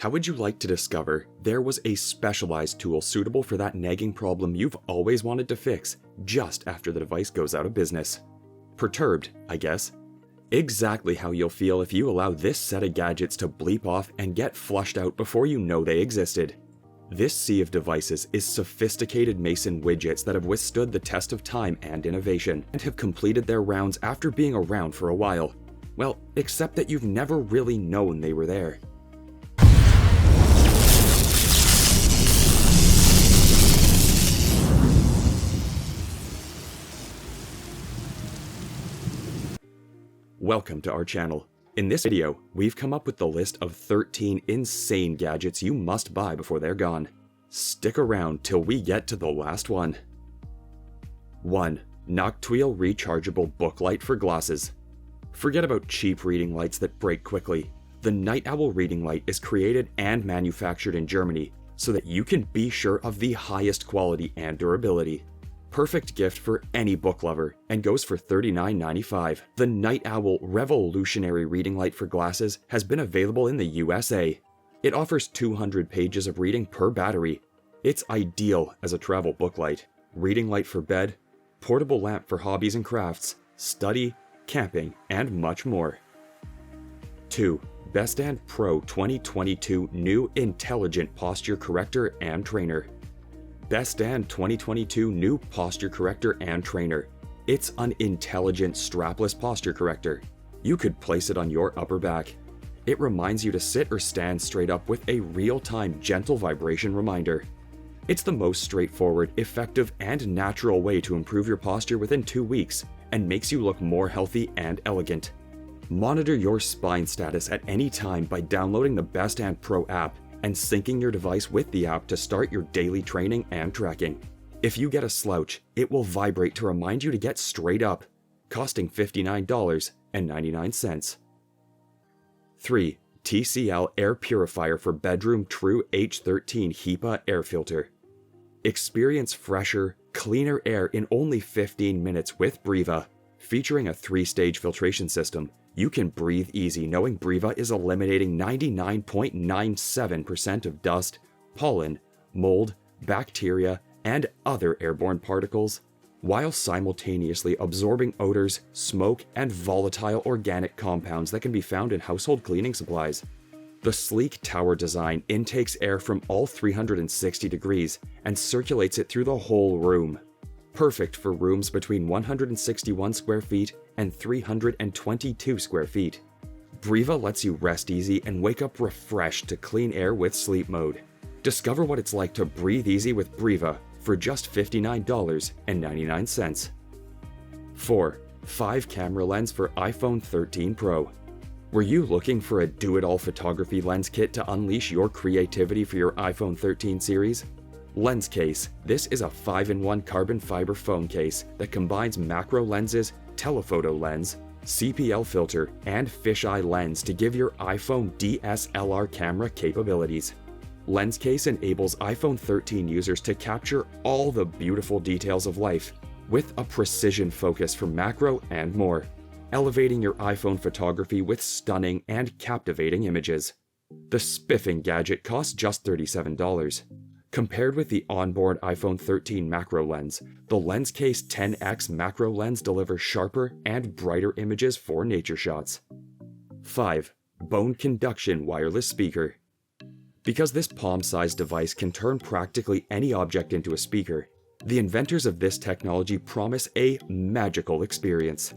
How would you like to discover there was a specialized tool suitable for that nagging problem you've always wanted to fix just after the device goes out of business? Perturbed, I guess. Exactly how you'll feel if you allow this set of gadgets to bleep off and get flushed out before you know they existed. This sea of devices is sophisticated Mason widgets that have withstood the test of time and innovation, and have completed their rounds after being around for a while. Well, except that you've never really known they were there. Welcome to our channel. In this video, we've come up with the list of 13 insane gadgets you must buy before they're gone. Stick around till we get to the last one. 1. Noctwheel Rechargeable Book Light for Glasses. Forget about cheap reading lights that break quickly. The Night Owl reading light is created and manufactured in Germany so that you can be sure of the highest quality and durability. Perfect gift for any book lover, and goes for $39.95. The Night Owl Revolutionary Reading Light for Glasses has been available in the USA. It offers 200 pages of reading per battery. It's ideal as a travel book light, reading light for bed, portable lamp for hobbies and crafts, study, camping, and much more. 2. Bestand Pro 2022 New Intelligent Posture Corrector and Trainer. Bestand 2022 New Posture Corrector and Trainer. It's an intelligent strapless posture corrector. You could place it on your upper back. It reminds you to sit or stand straight up with a real-time gentle vibration reminder. It's the most straightforward, effective, and natural way to improve your posture within 2 weeks, and makes you look more healthy and elegant. Monitor your spine status at any time by downloading the Bestand Pro app and syncing your device with the app to start your daily training and tracking. If you get a slouch, it will vibrate to remind you to get straight up, costing $59.99. 3. TCL Air Purifier for Bedroom True H13 HEPA Air Filter. Experience fresher, cleaner air in only 15 minutes with Breva. Featuring a 3-stage filtration system, you can breathe easy knowing Breva is eliminating 99.97% of dust, pollen, mold, bacteria, and other airborne particles, while simultaneously absorbing odors, smoke, and volatile organic compounds that can be found in household cleaning supplies. The sleek tower design intakes air from all 360 degrees and circulates it through the whole room. Perfect for rooms between 161 square feet and 322 square feet. Breva lets you rest easy and wake up refreshed to clean air with sleep mode. Discover what it's like to breathe easy with Breva for just $59.99. 4. 5-camera lens for iPhone 13 Pro. Were you looking for a do-it-all photography lens kit to unleash your creativity for your iPhone 13 series? Lens Case. This is a 5-in-1 carbon fiber phone case that combines macro lenses, telephoto lens, CPL filter, and fisheye lens to give your iPhone DSLR camera capabilities. Lens Case enables iPhone 13 users to capture all the beautiful details of life with a precision focus for macro and more, elevating your iPhone photography with stunning and captivating images. The spiffing gadget costs just $37. Compared with the onboard iPhone 13 macro lens, the Lens Case 10X macro lens delivers sharper and brighter images for nature shots. 5. Bone Conduction Wireless Speaker. Because this palm-sized device can turn practically any object into a speaker, the inventors of this technology promise a magical experience.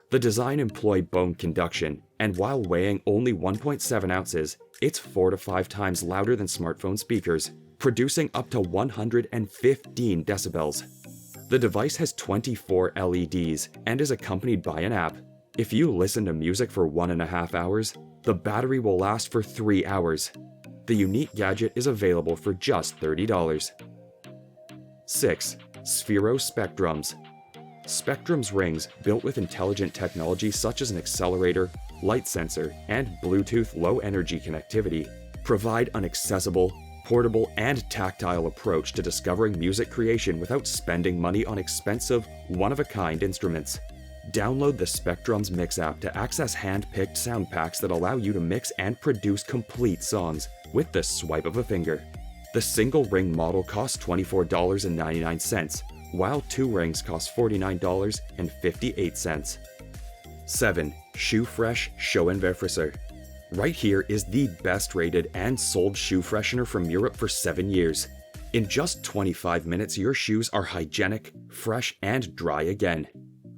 The design employs bone conduction, and while weighing only 1.7 ounces, it's 4 to 5 times louder than smartphone speakers, producing up to 115 decibels. The device has 24 LEDs and is accompanied by an app. If you listen to music for 1.5 hours, the battery will last for 3 hours. The unique gadget is available for just $30. 6. Sphero Specdrums. Specdrums rings, built with intelligent technology such as an accelerator, light sensor, and Bluetooth low-energy connectivity, provide an accessible, portable, and tactile approach to discovering music creation without spending money on expensive, one-of-a-kind instruments. Download the Specdrums Mix app to access hand-picked sound packs that allow you to mix and produce complete songs with the swipe of a finger. The single ring model costs $24.99, while 2 rings cost $49.58. 7. Shoefresh Schoenwärfrischer. Right here is the best rated and sold shoe freshener from Europe for 7 years. In just 25 minutes, your shoes are hygienic, fresh, and dry again.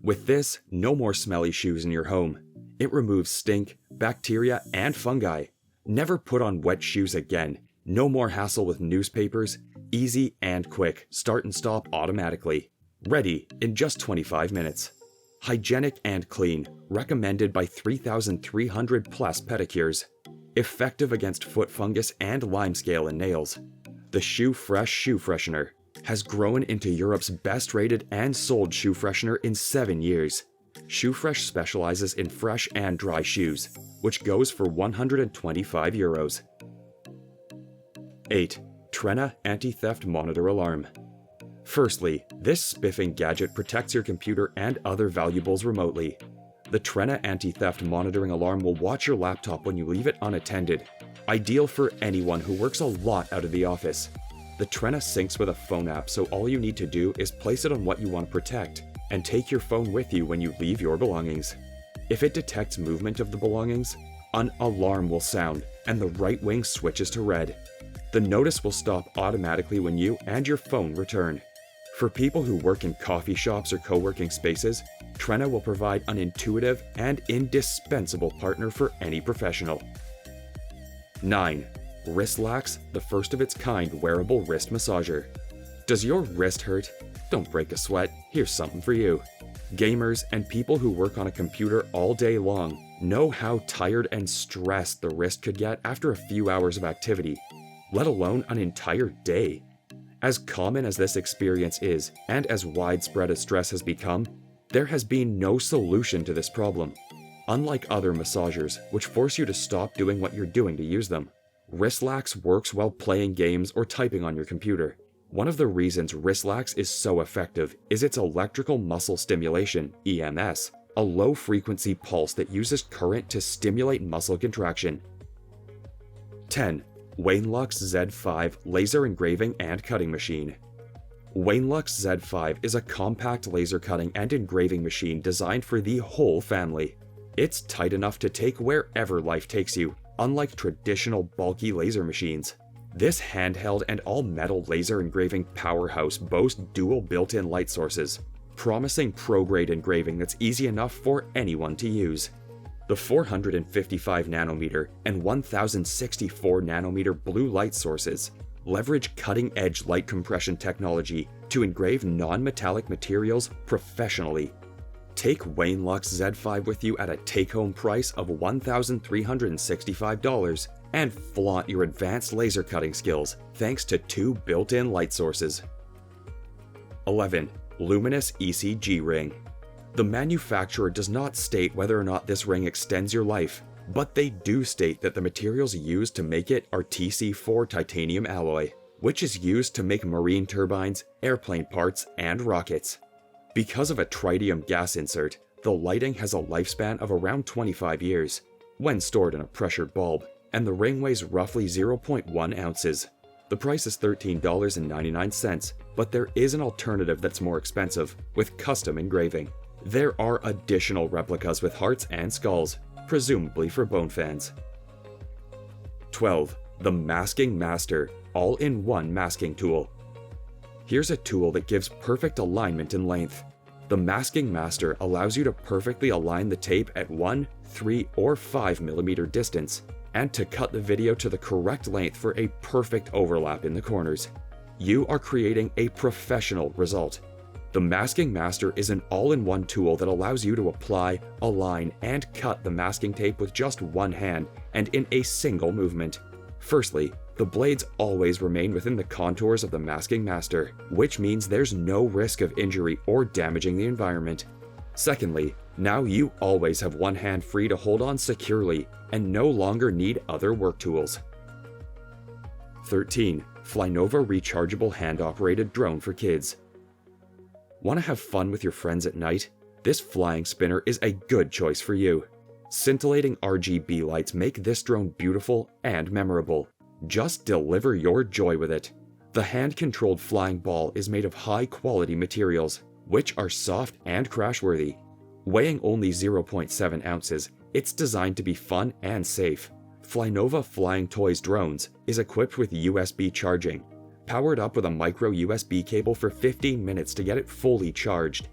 With this, no more smelly shoes in your home. It removes stink, bacteria, and fungi. Never put on wet shoes again. No more hassle with newspapers. Easy and quick, start and stop automatically. Ready in just 25 minutes. Hygienic and clean, recommended by 3,300 plus pedicures. Effective against foot fungus and limescale in nails. The Shoefresh shoe freshener has grown into Europe's best rated and sold shoe freshener in 7 years. Shoefresh specializes in fresh and dry shoes, which goes for €125. 8. Trene Anti-Theft Monitor Alarm. Firstly, this spiffing gadget protects your computer and other valuables remotely. The Trene Anti-Theft Monitoring Alarm will watch your laptop when you leave it unattended, ideal for anyone who works a lot out of the office. The Trene syncs with a phone app, so all you need to do is place it on what you want to protect, and take your phone with you when you leave your belongings. If it detects movement of the belongings, an alarm will sound, and the right wing switches to red. The notice will stop automatically when you and your phone return. For people who work in coffee shops or co-working spaces, Trene will provide an intuitive and indispensable partner for any professional. 9. WrisLax, the first of its kind wearable wrist massager. Does your wrist hurt? Don't break a sweat, here's something for you. Gamers and people who work on a computer all day long know how tired and stressed the wrist could get after a few hours of activity, let alone an entire day. As common as this experience is, and as widespread as stress has become, there has been no solution to this problem. Unlike other massagers, which force you to stop doing what you're doing to use them, WrisLax works while playing games or typing on your computer. One of the reasons WrisLax is so effective is its electrical muscle stimulation, EMS, a low-frequency pulse that uses current to stimulate muscle contraction. 10. WrisLax Z5 Laser Engraving and Cutting Machine. WrisLax Z5 is a compact laser cutting and engraving machine designed for the whole family. It's tight enough to take wherever life takes you, unlike traditional bulky laser machines. This handheld and all-metal laser engraving powerhouse boasts dual built-in light sources, promising pro-grade engraving that's easy enough for anyone to use. The 455nm and 1064nm blue light sources leverage cutting-edge light compression technology to engrave non-metallic materials professionally. Take WrisLax Z5 with you at a take-home price of $1,365 and flaunt your advanced laser cutting skills thanks to 2 built-in light sources. 11. Luminous ECG Ring. The manufacturer does not state whether or not this ring extends your life, but they do state that the materials used to make it are TC4 titanium alloy, which is used to make marine turbines, airplane parts, and rockets. Because of a tritium gas insert, the lighting has a lifespan of around 25 years, when stored in a pressured bulb, and the ring weighs roughly 0.1 ounces. The price is $13.99, but there is an alternative that's more expensive, with custom engraving. There are additional replicas with hearts and skulls, presumably for bone fans. 12. The Masking Master All-in-One Masking Tool. Here's a tool that gives perfect alignment and length. The Masking Master allows you to perfectly align the tape at 1, 3, or 5mm distance, and to cut the video to the correct length for a perfect overlap in the corners. You are creating a professional result. The Masking Master is an all-in-one tool that allows you to apply, align, and cut the masking tape with just one hand and in a single movement. Firstly, the blades always remain within the contours of the Masking Master, which means there's no risk of injury or damaging the environment. Secondly, now you always have one hand free to hold on securely and no longer need other work tools. 13. Flynova Rechargeable Hand-Operated Drone for Kids. Want to have fun with your friends at night? This flying spinner is a good choice for you. Scintillating RGB lights make this drone beautiful and memorable. Just deliver your joy with it. The hand-controlled flying ball is made of high-quality materials, which are soft and crash-worthy. Weighing only 0.7 ounces, it's designed to be fun and safe. Flynova Flying Toys Drones is equipped with USB charging, powered up with a micro USB cable for 15 minutes to get it fully charged.